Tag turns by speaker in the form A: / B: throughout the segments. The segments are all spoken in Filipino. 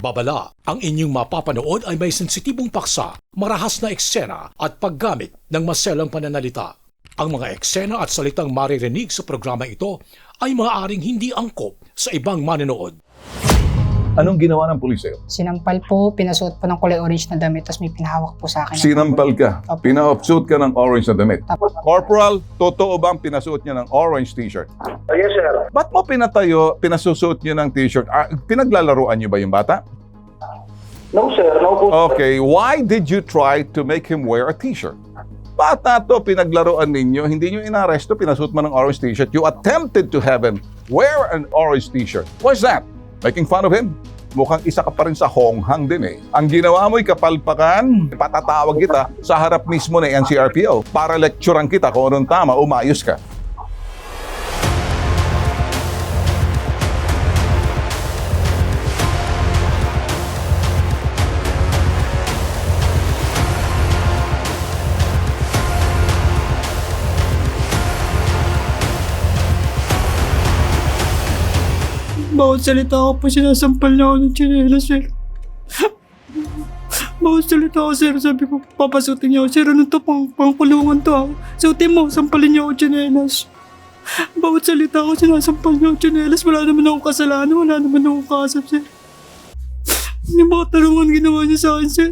A: Babala, ang inyong mapapanood ay may sensitibong paksa, marahas na eksena at paggamit ng maselang pananalita. Ang mga eksena at salitang maririnig sa programa ito ay maaaring hindi angkop sa ibang manonood.
B: Anong ginawa ng pulis sa'yo?
C: Sinampal po, pinasuot po ng kulay orange na damit, tapos may pinahawak po sa akin.
B: Sinampal ka,
C: Opo.
B: pinasuot ka ng orange na damit.
C: Tapos,
B: Corporal, totoo bang pinasuot niya ng orange t-shirt?
D: Yes, sir.
B: Ba't mo pinasusuot niya ng t-shirt? Pinaglalaruan niyo ba yung bata?
D: No, sir. No po.
B: Okay, why did you try to make him wear a t-shirt? Bata to, pinaglaruan ninyo, hindi nyo inaresto, pinasuot mo ng orange t-shirt. You attempted to have him wear an orange t-shirt. What's that? Making fun of him? Mukhang isa ka pa rin sa honghang din eh. Ang ginawa mo'y kapalpakan, patatawag kita sa harap mismo ng NCRPO para lecturean kita kung anong tama, umayos ka.
E: Bawat salita ko po sinasampal niya ako ng tsinelas, sir. Bawat salita ko, sir, sabi ko, papasutin niya ako, sir, ano to, pangkulungan to, suotin mo, sampalin niya ako tsinelas. Bawat salita ko sinasampal niya ako tsinelas, wala naman akong kasalanan, wala naman akong kasap, sir. Yung mga tarungan ginawa niya sa akin, sir.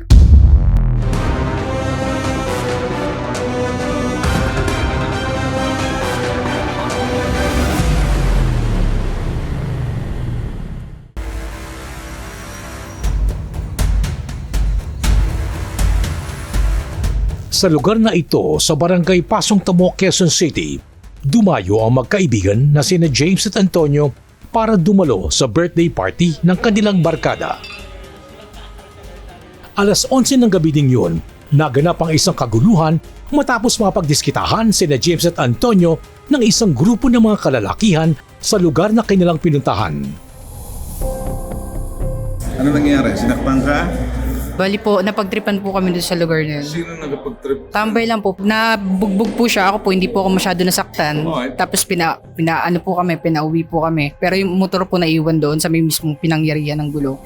A: Sa lugar na ito sa barangay Pasong Tamo, Quezon City, dumayo ang magkaibigan na sina James at Antonio para dumalo sa birthday party ng kanilang barkada. Alas 11 ng gabi ding yun, naganap ang isang kaguluhan matapos mapagdiskitahan sina James at Antonio ng isang grupo ng mga kalalakihan sa lugar na kanilang pinuntahan.
B: Ano nangyari? Sinakpan ka?
C: bali po, napagtripan po kami doon sa lugar na yun.
B: Sino nagpag-trip?
C: Tambay lang po, nabugbog po siya, ako po, hindi po ako masyado nasaktan.
B: Okay.
C: Tapos pinauwi po kami. Pero yung motor po naiwan doon sa may mismong pinangyarihan ng gulo.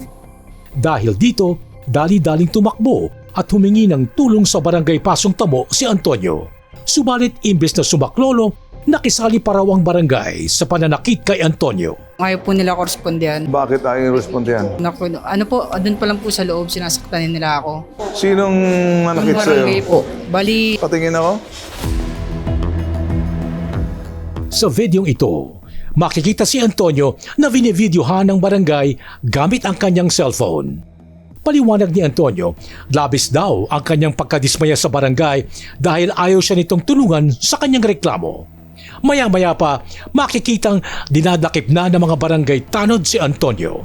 A: Dahil dito, dali-daling tumakbo at humingi ng tulong sa barangay Pasong Tamo si Antonio. Subalit imbes na sumaklolo, nakisali pa raw ang barangay sa pananakit kay Antonio.
C: Ayaw po nila korespondihan.
B: Bakit ayaw respondihan?
C: Ano po, doon pa lang po sa loob, sinasaktan nila ako.
B: Sinong manakit
C: Yung
B: sa'yo?
C: barangay po. Bali,
B: Patingin ako?
A: Sa videong ito, makikita si Antonio na binivideohan ng barangay gamit ang kanyang cellphone. Paliwanag ni Antonio, labis daw ang kanyang pagkadismaya sa barangay dahil ayaw siya nitong tulungan sa kanyang reklamo. Maya-maya pa, makikitang dinadakip na ng mga barangay tanod si Antonio.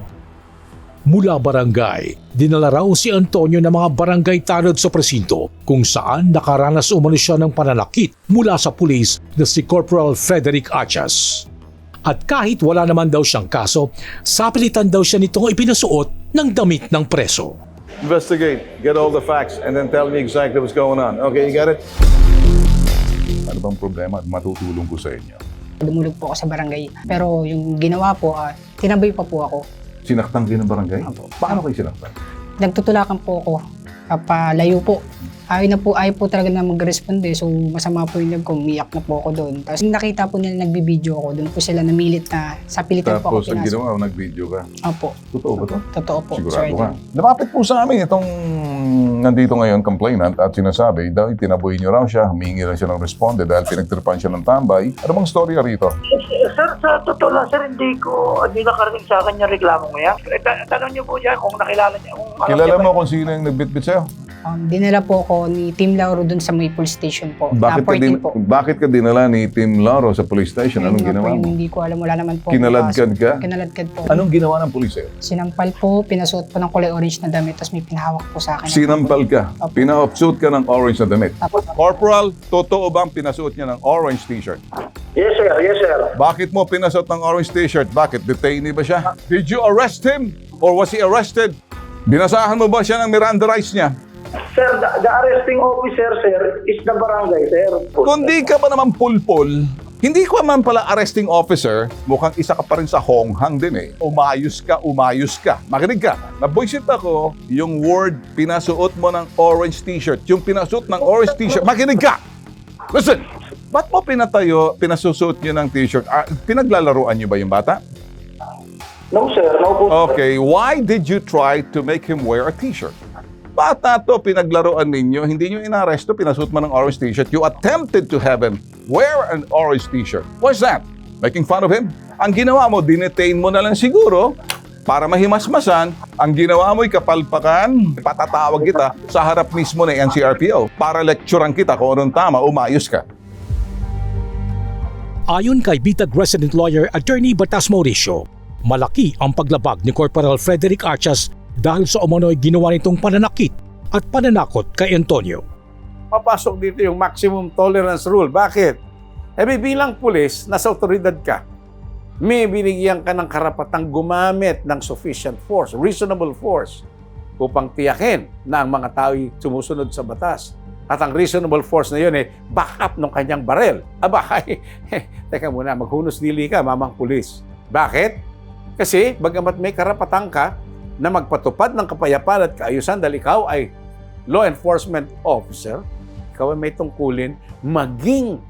A: Mula barangay, dinala raw si Antonio ng mga barangay tanod sa presinto kung saan nakaranas umano siya ng pananakit mula sa pulis na si Corporal Frederick Achas. At kahit wala naman daw siyang kaso, sapilitan daw siya nitong ipinasuot ng damit ng preso.
B: Investigate, get all the facts, and then tell me exactly what's going on. Okay, you got it? Ano bang problema? Matutulong ko sa inyo.
C: dumulog po ako sa barangay. Pero yung ginawa po, tinabay pa po ako.
B: Sinaktan kayo ng barangay?
C: Opo.
B: Paano kayo sinaktan?
C: Nagtutulakan po ako. Papalayo po. Ayaw po talaga na mag-responde. So masama po yung ko, umiyak na po ako doon. Tapos nakita po nila nagbibideo ako. Doon po sila namilit na sa pilitan po
B: Tapos
C: ako
B: ang
C: pinasok.
B: ginawa, nag-video ka.
C: Opo.
B: Totoo ba to?
C: Totoo po.
B: Sigurado
C: Sir
B: ka.
C: Idol.
B: Napapit po sa amin itong nandito ngayon complainant at sinasabi dahil tinaboy niyo raw siya, humingi lang siya ng responde dahil pinagtripan siya ng tambay. Ano bang storya rito?
D: Sir, sa totoo lang, sir, hindi nakarating sa akin yung reklamo ngayon. Tanong niyo po dyan kung nakilala niya. Kung alam
B: Kilala
D: niya
B: mo
D: ba-
B: kung sino yung nagbitbit sa'yo?
C: Dinala po ako ni Team Lauro doon sa may police station po. Na 14 po.
B: Bakit ka dinala ni Tim Laro sa police station? Anong
C: Ayun nga po,
B: ginawa
C: yung
B: mo?
C: Hindi ko alam, wala naman po.
B: Kinaladkad ka?
C: Kinaladkad po.
B: Anong ginawa ng pulis sa'yo?
C: Sinampal po, pinasuot po ng kulay orange na damit, tapos may pinahawak po sa akin.
B: Sinampal ka.
C: Opo.
B: Pina-offsuit ka ng orange na damit.
C: Tapos,
B: Corporal, totoo bang pinasuot niya ng orange t-shirt?
D: Yes, sir. Yes, sir.
B: Bakit mo pinasuot ng orange t-shirt? Bakit? Detainee ba siya? Did you arrest him? Or was he arrested? Binasahan mo ba siya ng Miranda rights niya?
D: Sir, the arresting officer, sir, is the barangay, sir.
B: Kung di ka pa naman pulpul, Hindi ko man pala arresting officer, mukhang isa ka pa rin sa honghang din eh. Umayos ka. Makinig ka. Naboysit ako, yung word pinasuot mo ng orange t-shirt. Yung pinasuot ng orange t-shirt, makinig ka! Listen! Ba't mo pinasusuot nyo ng t-shirt? Pinaglalaruan nyo ba yung bata?
D: No, sir. No po, sir.
B: Okay, why did you try to make him wear a t-shirt? Bata to, pinaglaruan ninyo, hindi nyo inaresto, pinasuot mo ng orange t-shirt. You attempted to have him wear an orange t-shirt. What's that? Making fun of him? Ang ginawa mo, dinetain mo na lang siguro para mahimasmasan. Ang ginawa mo'y kapalpakan, patatawag kita sa harap mismo ng NCRPO para lecturean kita kung anong tama, umayos ka.
A: Ayon kay Bitag Resident Lawyer Attorney Batas Mauricio, malaki ang paglabag ni Corporal Frederick Archas dahil sa umano'y ginawa nitong pananakit at pananakot kay Antonio.
F: Papasok dito yung maximum tolerance rule. Bakit? Bilang pulis, nasa otoridad ka. May binigyan ka ng karapatang gumamit ng sufficient force, reasonable force, upang tiyakin na ang mga tao'y sumusunod sa batas. At ang reasonable force na yun back up ng kanyang barel. Teka muna, maghunos dili ka, mamang pulis. Bakit? Kasi bagamat may karapatan ka na magpatupad ng kapayapaan at kaayusan dahil ikaw ay law enforcement officer, ikaw ay may tungkulin maging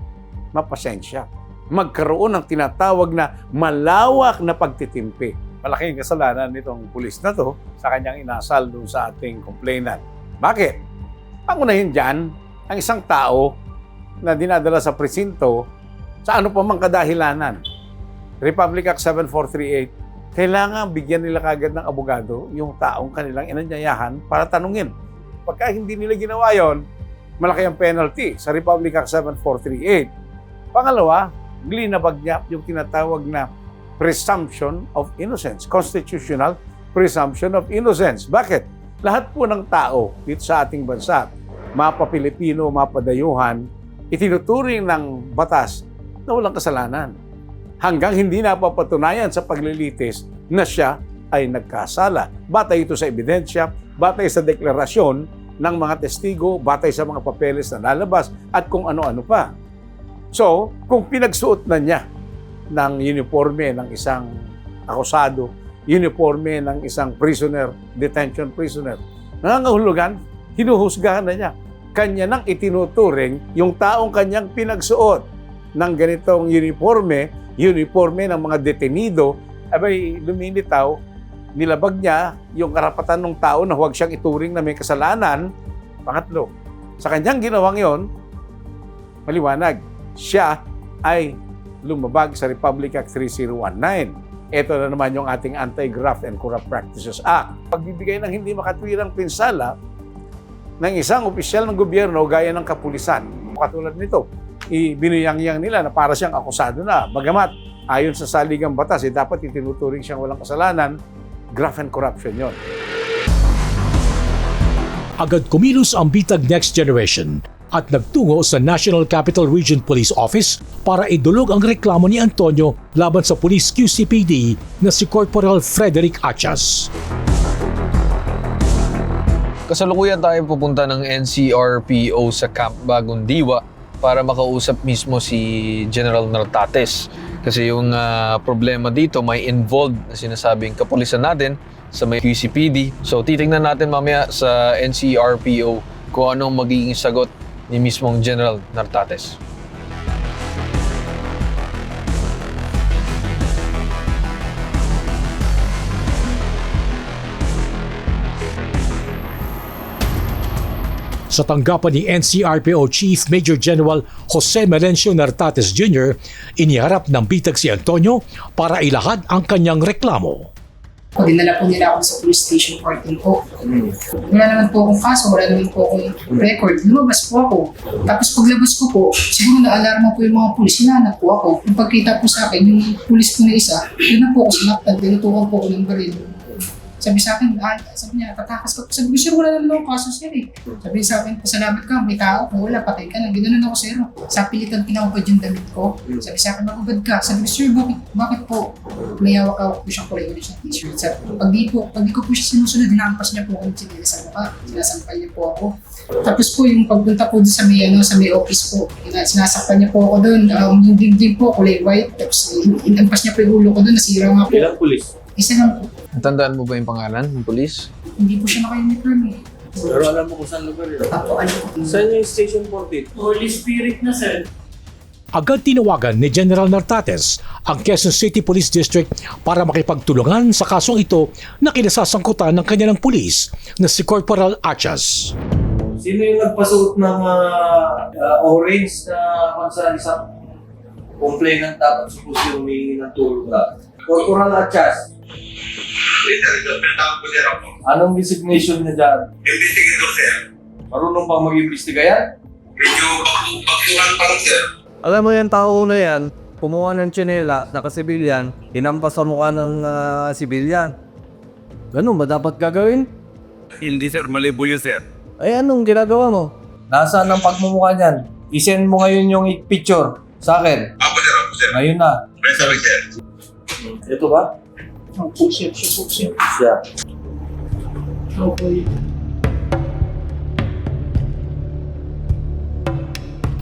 F: mapasensya. Magkaroon ng tinatawag na malawak na pagtitimpi. Malaking kasalanan nitong pulis na to sa kanyang inasal doon sa ating complainant. Bakit? Pangunahin dyan, ang isang tao na dinadala sa presinto sa ano pa mang kadahilanan. Republic Act 7438, kailangan bigyan nila kagad ng abogado yung taong kanilang inanyayahan para tanungin. Pagka hindi nila ginawa yon, malaki ang penalty sa Republic Act 7438. Pangalawa, glinabag niya yung tinatawag na presumption of innocence, constitutional presumption of innocence. Bakit? Lahat po ng tao dito sa ating bansa, mapa Pilipino, mapa dayuhan, itinuturing ng batas na walang kasalanan. Hanggang hindi napapatunayan sa paglilitis na siya ay nagkasala. Batay ito sa ebidensya, batay sa deklarasyon ng mga testigo, batay sa mga papeles na lalabas, at kung ano-ano pa. So, kung pinagsuot na niya ng uniforme ng isang akusado, uniforme ng isang prisoner, detention prisoner, nangangahulugan, hinuhusgahan na niya. Kanya nang itinuturing yung taong kanyang pinagsuot ng ganitong uniforme ng mga detenido, lumilitaw, nilabag niya yung karapatan ng tao na huwag siyang ituring na may kasalanan. Pangatlo, sa kanyang ginawang yon, maliwanag, siya ay lumabag sa Republic Act 3019. Ito na naman yung ating Anti-Graft and Corrupt Practices Act. Pagbibigay ng hindi makatwirang pinsala ng isang opisyal ng gobyerno gaya ng kapulisan. Katulad nito, ibinuyang-yang nila na para siyang akusado na. Bagamat, ayon sa saligang batas, dapat itinuturing siyang walang kasalanan, graft and corruption yon.
A: Agad kumilos ang Bitag Next Generation at nagtungo sa National Capital Region Police Office para idulog ang reklamo ni Antonio laban sa Police QCPD na si Corporal Frederick Archas.
G: Kasalukuyan tayo pupunta ng NCRPO sa Camp Bagong Diwa para makausap mismo si General Nartates. Kasi yung problema dito may involved na sinasabing kapulisan natin sa may QCPD. So titingnan natin mamaya sa NCRPO kung anong magiging sagot ni mismong General Nartates.
A: Sa tanggapan ni NCRPO Chief Major General Jose Melencio Nartates Jr., iniharap ng bitag si Antonio para ilahad ang kanyang reklamo.
C: Dinala po nila ako sa police station 14 po. Wala naman po akong kaso, wala naman po akong record. Lumabas po ako. Tapos paglabas ko po, siguro na-alarma po yung mga pulis. Hinahanap po ako. Yung pagkita po sa akin, yung pulis po na isa, yun na po ako sinaktan. Tinutukan po ako ng baril. Sabi sa akin, sabi niya, tatakas ka. Sabi ko, sir, wala naman akong kaso, sir eh. Sabi sa akin, pasalamat ka, may tao. Kung wala, patay ka na. Ganoon ako, sir. Sa pilitan, pinakabad yung damit ko. Sabi sa akin, magubad ka. Sabi ko, sir, bakit po? May hawak-hawak po siyang kulay ulit siyang t-shirt. Sabi ko, pag di ko po siya sinusunod, dinampas niya po ako ng sinila sa mukha. Sinasampal niya po ako. Tapos po, yung pagpunta po doon sa may office po, sinasaktan niya po ako doon. Yung dibdib po, kulay white. Tapos, inampas niya po yung ulo ko doon, nasira nga po.
H: Ilang pulis?
C: Isa lang po.
G: Tandaan mo ba yung pangalan ng polis?
C: Hindi po siya naka-uniform eh.
H: Pero alam mo kung saan lugar yun.
C: Ako, ano po.
H: Saan yung Station 14?
E: Holy Spirit na, sir.
A: Agad tinawagan ni General Nartates ang Quezon City Police District para makipagtulungan sa kasong ito na kinasasangkutan ng kanilang pulis na si Corporal Achas.
H: Sino yung nagpasuot ng orange na kung saan isang complainant dapat supposed yung humingi ng tulong na? Corporal Achas. Anong designation niya dyan?
I: Investigator, sir.
H: Marunong ba mag-imbestiga yan?
I: Medyo bakuhan pa lang, sir.
J: Alam mo yan, tao na yan, kumuha ng tsinela, naka-civilian, hinampas sa mukha ng civilian. Ganun ba dapat gagawin?
I: Hindi, sir. Mali po yun, sir.
J: Ay, anong ginagawa mo?
H: Nasaan ang pagmumukha niyan? I-send mo ngayon yung picture sa akin.
I: Apo, sir. Apo, sir.
H: Ngayon na.
I: Sabi, sir.
H: Ito ba?
C: Opo, sir. Siya po, sir.
H: Siya.
C: Opo, yun.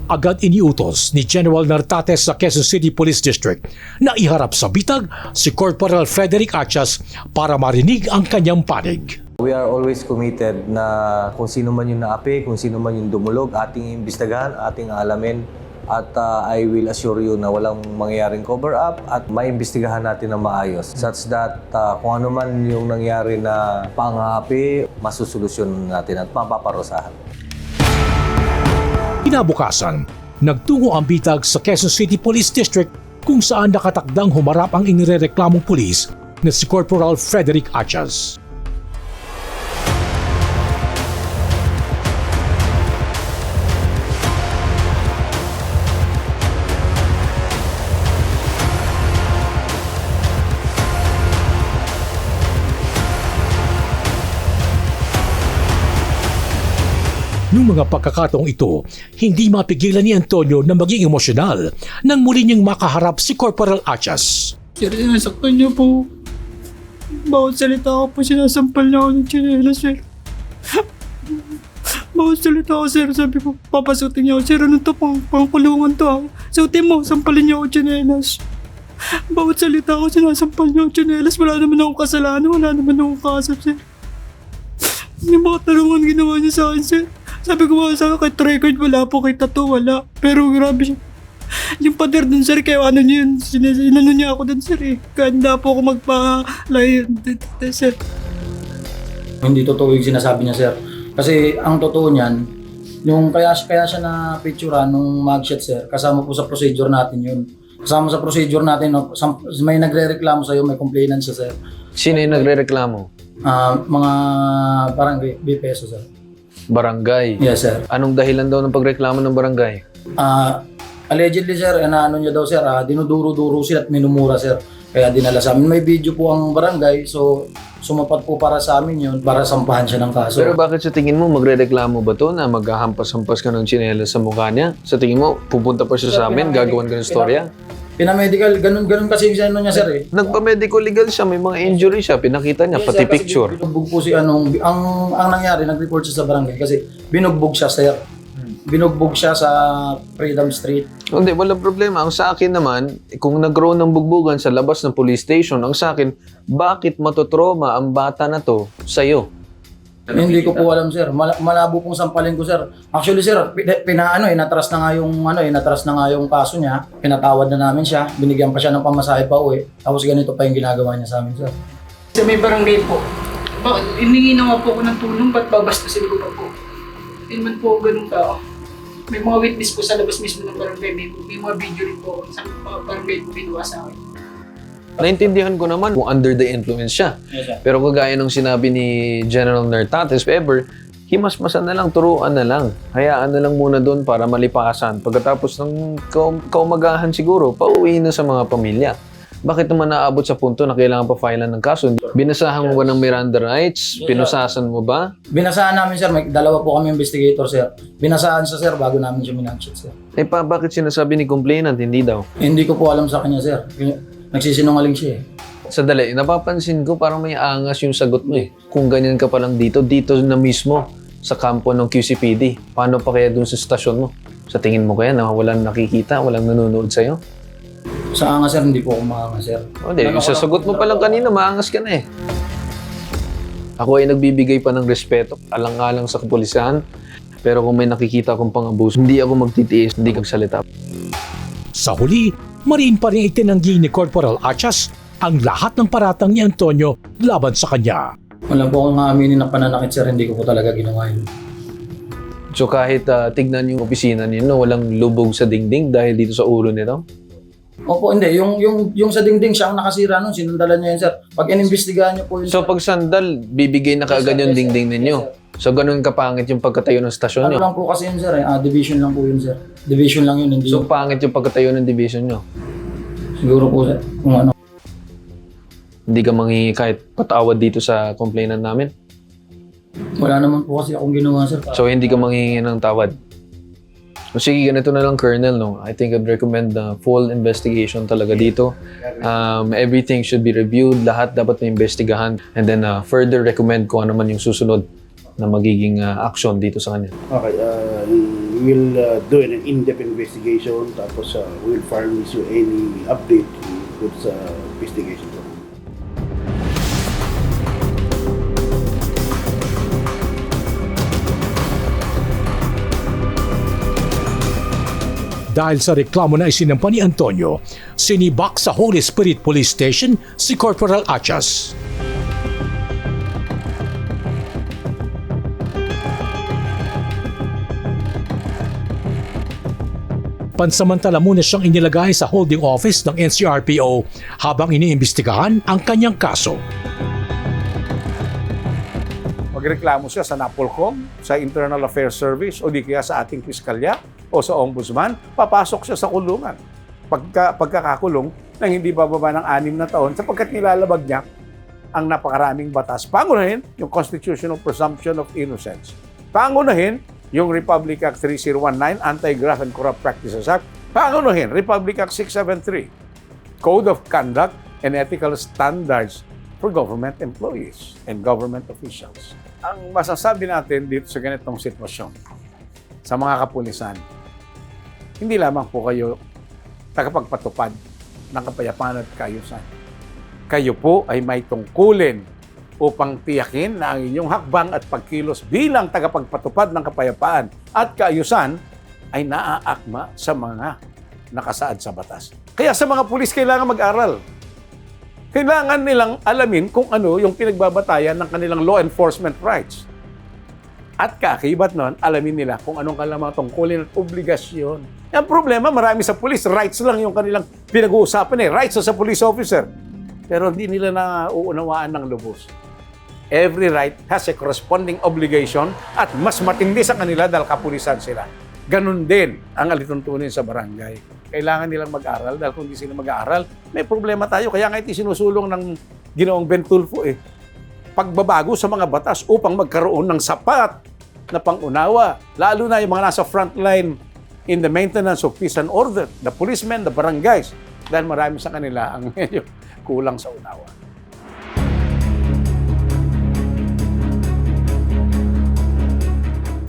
A: Agad iniutos ni General Nartates sa Quezon City Police District na iharap sa bitag si Corporal Frederick Achas para marinig ang kanyang panig.
J: We are always committed na kung sino man yung naapi, kung sino man yung dumulog, ating imbestigahan, ating alamin. At I will assure you na walang mangyayaring cover-up at maimbestigahan natin na maayos. Such that kung ano man yung nangyari na pang-aapi, masusolusyon natin at mapaparusahan.
A: Kinabukasan, nagtungo ang bitag sa Quezon City Police District kung saan nakatakdang humarap ang inirereklamong pulis na si Corporal Frederick Achas. Noong mga pagkakataong ito, hindi mapigilan ni Antonio na maging emosyonal nang muli niyang makaharap si Corporal Achas.
E: Sir, sinasaktan niyo po. Bawat salita ko po, sinasampal niya ako ng tsinelas, sir. Bawat salita ko, sir, sabi ko, papasutin niya ako, sir, ano to, pangkulungan to, ha? Suotin mo, sampalin niya ako tsinelas. Bawat salita ko, sinasampal niya ako tsinelas, wala naman akong kasalanan, wala naman akong kasap, sir. Yung mga talungan ginawa niya sa akin, sir. Sabi ko mga sa akin, kahit record wala po, kahit tattoo wala. Pero grabe siya. Yung pader dun, sir, kaya ano niya yun, sinano niya ako dun, sir, eh. Kaya hindi po ako magpa-lay, sir.
K: Hindi totoo yung sinasabi niya, sir. Kasi ang totoo niyan, yung kaya siya na picturean nung mugshot, sir, kasama po sa procedure natin yun. Kasama sa procedure natin, no, may nagre-reklamo sa'yo, may complainant siya, sir.
G: Sino yung nagre-reklamo?
K: Mga parang B-peso, sir.
G: Barangay.
K: Yes, sir.
G: Anong dahilan daw ng pagreklamo ng barangay?
K: Allegedly, sir, ano niya daw, sir, dinuduro-duro sila at minumura, sir. Kaya dinala sa amin. May video po ang barangay, so sumapat po para sa amin yun, para sampahan siya ng kaso.
G: Pero bakit sa tingin mo magre-reklamo ba to na maghahampas-hampas ka ng tsinelas sa mukha niya? Sa tingin mo, pupunta pa siya sa amin, gagawan ka ng storya?
K: Pinamedical, ganun kasi yung ano niya, sir, eh.
G: Nagpa-medical legal siya, may mga injury siya, pinakita niya,
K: Yes,
G: pati
K: sir, kasi
G: picture.
K: Binugbog po si ang nangyari, nag-report siya sa barangay kasi binugbog siya, sir. Binugbog siya sa Freedom Street.
G: Hindi, walang problema. Ang sa akin naman, kung nagkaroon ng bugbugan sa labas ng police station, ang sa akin, bakit matotrauma ang bata na to sa'yo?
K: Hindi ko po alam, sir. Malabo pong sampalin ko, sir. Actually, sir, inatras na nga yung kaso niya. Pinatawad na namin siya. Binigyan pa siya ng pamasahe pa uwi. Tapos ganito pa yung ginagawa niya sa amin, sir.
C: Sa may barangay po, hiningi na nga po ako ng tulong, ba't babastusin ko pa po? Hindi man po ganun tao. May mga witness po sa labas mismo ng barangay. May mga video rin po sa mga barangay po ginawa sa akin.
G: Naintindihan ko naman kung under the influence siya.
K: Yes, sir.
G: Pero kagaya ng sinabi ni General Nartates, if ever, himasmasan na lang, turuan na lang. Hayaan na lang muna doon para malipasan. Pagkatapos ng kaumagahan siguro, pauwi na sa mga pamilya. Bakit naman naabot sa punto na kailangan pa filean ng kaso? Binasahan mo ba ng Miranda rights? Pinusasan mo ba?
K: Binasahan namin sir, may dalawa po kami investigator sir. Binasahan sa sir bago namin siya minatchet sir.
G: Bakit sinasabi ni complainant? Hindi daw.
K: Hindi ko po alam sa kanya sir. Nagsisinungaling siya eh.
G: Sadali, napapansin ko parang may angas yung sagot mo eh. Kung ganyan ka palang dito na mismo sa kampo ng QCPD. Paano pa kaya dun sa stasyon mo? Sa tingin mo kaya na walang nakikita, walang nanonood sa'yo?
K: Sa angas sir, hindi po ako maangas sir.
G: Hindi, yung sasagot mo palang kanina, maangas ka na eh. Ako ay nagbibigay pa ng respeto, alang-alang sa kapulisan. Pero kung may nakikita akong pang-abuso, hindi ako magtitiis, hindi magsalita.
A: Sa huli, mariin pa rin itinanggi ni Corporal Achas ang lahat ng paratang ni Antonio laban sa kanya.
K: Wala po akong aaminin ng pananakit sir, hindi ko po talaga ginawa yun.
G: So kahit tignan yung opisina nila, walang lubog sa dingding dahil dito sa ulo nito?
K: Opo, hindi. Yung sa dingding, siya ang nakasira nun. Sinundalan niya yun, sir. Pag inimbestigahan niyo po yun,
G: So pag sandal, bibigay na kaagad yung dingding ninyo. So ganun kapangit yung pagkatayo ng stasyon
K: ano
G: nyo.
K: lang po kasi yun, sir. Division lang po yun, sir. Division lang yun, hindi
G: So pangit yung pagkatayo ng division nyo.
K: siguro po, sir. Kung ano.
G: Hindi ka manghingi kahit patawad dito sa complainant namin.
K: Wala naman po kasi akong ginawa, sir.
G: So hindi ka manghingi ng tawad. So sige, ganito na lang, Colonel. No? I think I'd recommend the full investigation talaga dito. Everything should be reviewed. Lahat dapat may investigahan. And then further recommend kung ano man yung susunod na magiging action dito sa kanya.
L: Okay, we will do an in-depth investigation. Tapos we will furnish you any update with sa investigation.
A: Dahil sa reklamo na isinampa ni Antonio, sinibak sa Holy Spirit Police Station si Corporal Achas. Pansamantala muna siyang inilagay sa holding office ng NCRPO habang iniimbestigahan ang kanyang kaso.
F: Magreklamo siya sa NAPOLCOM, sa Internal Affairs Service, o di kaya sa ating piskalya o sa ombudsman, papasok siya sa kulungan. Pagkakakulong nang hindi bababa ng 6 na taon sapagkat nilalabag niya ang napakaraming batas. Pangunahin yung Constitutional Presumption of Innocence. Pangunahin yung Republic Act 3019, Anti-Graft and Corrupt Practices Act. Pangunahin Republic Act 673, Code of Conduct and Ethical Standards for Government Employees and Government Officials. Ang masasabi natin dito sa ganitong sitwasyon, sa mga kapulisan, hindi lamang po kayo tagapagpatupad ng kapayapaan at kaayusan. Kayo po ay may tungkulin upang tiyakin na ang inyong hakbang at pagkilos bilang tagapagpatupad ng kapayapaan at kaayusan ay naaakma sa mga nakasaad sa batas. Kaya sa mga pulis, kailangan mag-aral. Kailangan nilang alamin kung ano yung pinagbabatayan ng kanilang law enforcement rights. At kakibat nun, alamin nila kung anong kanilang tungkulin at obligasyon. Ang problema, marami sa pulis, rights lang yung kanilang pinag-uusapan rights sa police officer. Pero hindi nila nauunawaan ng lubos. Every right has a corresponding obligation at mas matindi sa kanila dahil kapulisan sila. Ganun din ang alituntunin sa barangay. Kailangan nilang mag-aral dahil kung hindi sila mag-aaral, may problema tayo. Kaya nga ito sinusulong ng Ginoong Bentulfo pagbabago sa mga batas upang magkaroon ng sapat na pangunawa. Lalo na yung mga nasa frontline in the maintenance of peace and order, the policemen, the barangays, dahil marami sa kanila ang medyo kulang sa unawa.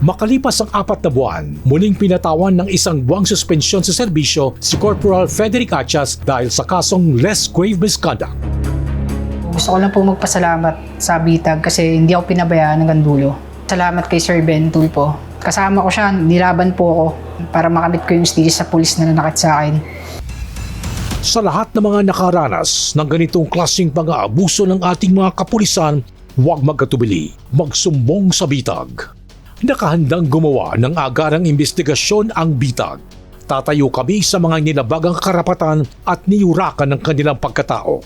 A: Makalipas ang 4 na buwan, muling pinatawan ng 1 buwang suspensyon sa serbisyo si Corporal Frederick Achas dahil sa kasong less grave misconduct.
C: Gusto ko lang po magpasalamat sa Bitag kasi hindi ako pinabayaan hanggang dulo. Salamat kay Sir Ben Tulfo. Kasama ko siya, nilaban po ako para makamit ko yung stigis sa pulis na nanakit sa akin.
A: Sa lahat ng mga nakaranas ng ganitong klaseng pang-aabuso ng ating mga kapulisan, huwag magkatubili, magsumbong sa Bitag. Nakahandang gumawa ng agarang investigasyon ang Bitag. Tatayo kami sa mga nilabagang karapatan at niyurakan ng kanilang pagkatao.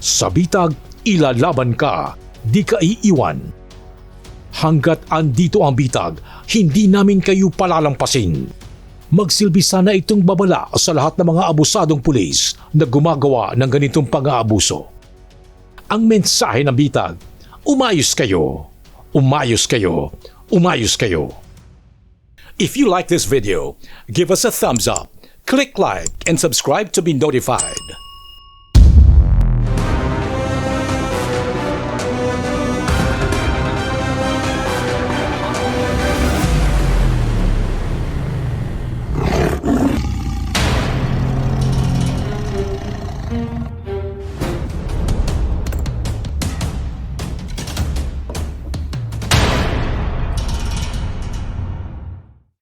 A: Sa Bitag, ilalaban ka, di ka iiwan. Hanggat andito ang Bitag, hindi namin kayo palalampasin. Magsilbi sana itong babala sa lahat ng mga abusadong pulis na gumagawa ng ganitong pang-aabuso. Ang mensahe ng bitag, umayos kayo, umayos kayo, umayos kayo. If you like this video, give us a thumbs up, click like, and subscribe to be notified.